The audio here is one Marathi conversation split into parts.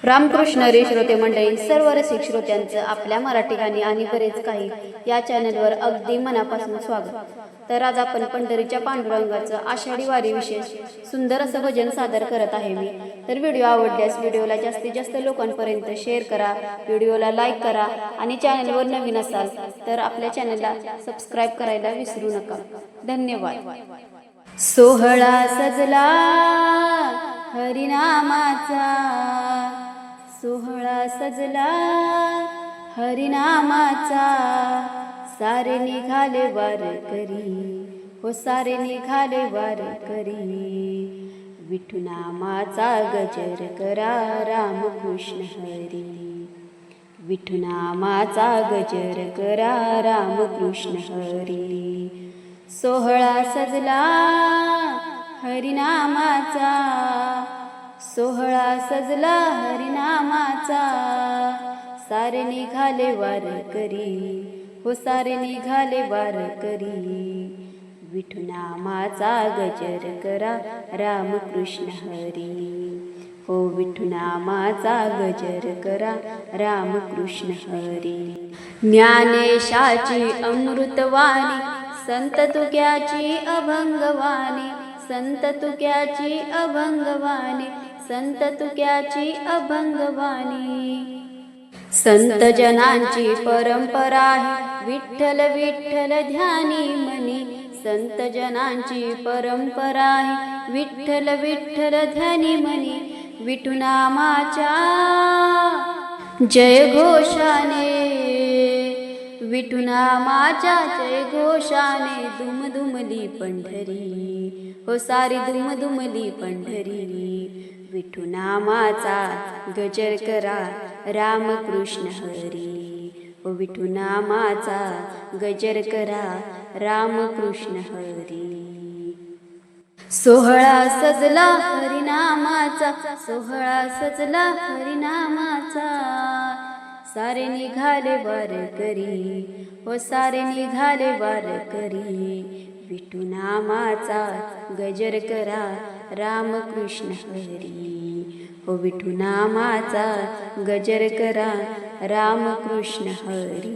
रामकृष्ण हरी श्रोते मंडळी, सर्व रसिक श्रोत्यांचं आपल्या मराठी गाणी आणि बरेच काही या चॅनलवर अगदी मनापासून स्वागत। तर आज आपण पंढरीच्या पांडुरंगाचं आषाढी वारी विशेष सुंदर असं भजन सादर करत आहे मी। तर व्हिडिओ आवडल्यास व्हिडिओला जास्तीत जास्त लोकांपर्यंत शेअर करा, व्हिडिओला लाईक करा आणि चॅनलवर नवीन असाल तर आपल्या चॅनलला सबस्क्राईब करायला विसरू नका। धन्यवाद। सोहळा सजला हरिनामाचा, सोहळा सजला हरिनामाचा, सारे निघाले वारकरी, हो सारे निघाले वारकरी, विठुनामाचा गजर करा रामकृष्ण हरी, विठुनामाचा गजर करा रामकृष्ण हरी। सोहळा सजला हरिनामाचा, सोहळा सजला हरिनामाचा, सारे निघाले वारकरी, हो सारे निघाले वारकरी, विठुनामाचा गजर करा रामकृष्ण हरी, हो विठुनामाचा गजर करा रामकृष्ण हरी। ज्ञानेशाची अमृतवाणी, संत तुक्याची अभंगवाणी, संत तुक्याची अभंगवाणी, संत तुक्याची अभंगवाणी, संत जनांची परंपरा आहे, विठ्ठल विठ्ठल ध्यानी मनी, संत जनांची परंपरा आहे, विठ्ठल विठ्ठल ध्यानी मनी, विठुनामाच्या जय घोषाने, विठुनामाच्या जय घोषाने, दुमदुमली पंढरी, हो सारी दुमदुमली पंढरी, विठुनामाचा गजर करा रामकृष्ण हरी, हो विठुनामाचा गजर करा रामकृष्ण हरी। सोहळा सजला हरिनामाचा, सोहळा सजला हरिनामाचा, सारे निघाले वारकरी, हो सारे निघाले वारकरी, विठुनामाचा गजर करा रामकृष्ण हरी, हो विठुनामाचा गजर करा रामकृष्ण हरी।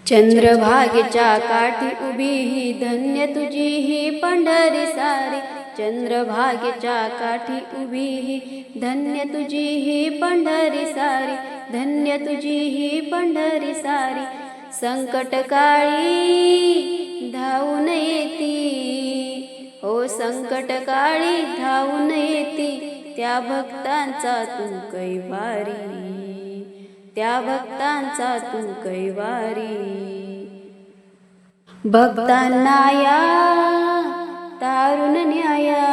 चंद्रभागेच्या काठी उभी ही धन्य तुझी ही पंढरी सारी, चंद्रभागेच्या काठी उभी ही धन्य तुझी ही पंढरी सारी, धन्य तुझी ही पंढरी सारी, संकट काळी धावून येती, हो संकट काळी धावून येती, त्या भक्तांचा तू कैवारी, त्या भक्तांचा तू कैवारी, भक्तांना या तारुण न्याया,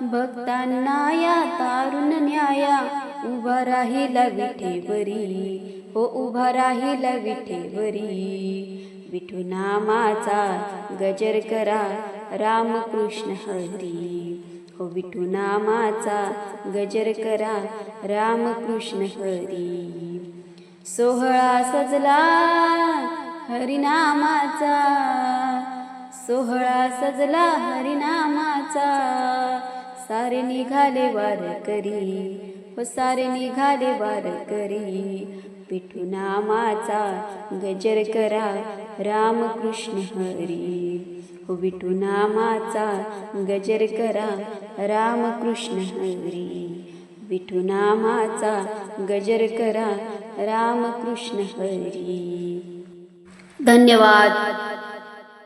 भक्तांना या तारुण न्याया, उभा राहिला विठेवरी, हो उभा राहिला विठेवरी, विठुनामाचा गजर करा रामकृष्ण हरी, हो विठुनामाचा गजर करा रामकृष्ण हरी। सोहळा सजला हरिनामाचा, सोहळा सजला हरिनामाचा, सारे निघाले वारकरी, हो सारे निघाले वारकरी, विठुनामाचा गजर करा रामकृष्ण हरी, हो विठुनामाचा गजर करा रामकृष्ण हरी, विठुनामाचा गजर करा रामकृष्ण हरी। धन्यवाद।